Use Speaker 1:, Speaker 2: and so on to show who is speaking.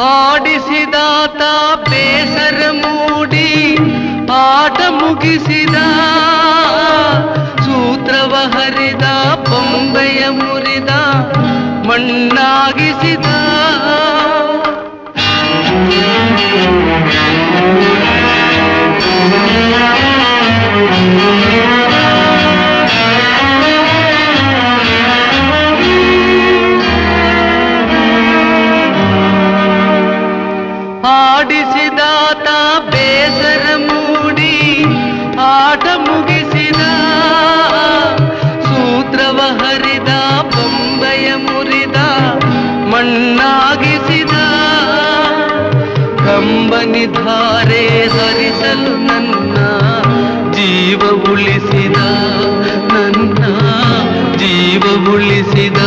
Speaker 1: ಆಡಿಸಿದಾತ ಬೇಸರ ಮೂಡಿ ಆಟ ಮುಗಿಸಿದ, ಸೂತ್ರವ ಹರಿದ ಬೊಂಬೆಯ ಮುರಿದ ಮಣ್ಣಾಗಿಸಿದ. ಆಡಿಸಿದಾತ ಬೇಸರ ಮೂಡಿ ಆಟ ಮುಗಿಸಿದ, ಸೂತ್ರವ ಹರಿದ ಬೊಂಬೆಯ ಮುರಿದ ಮಣ್ಣಾಗಿಸಿದ. ಕಂಬನಿ ಧಾರೆ ಹರಿಸಲು ನನ್ನ ಜೀವ ಉಳಿಸಿದ, ನನ್ನ ಜೀವ ಉಳಿಸಿದ.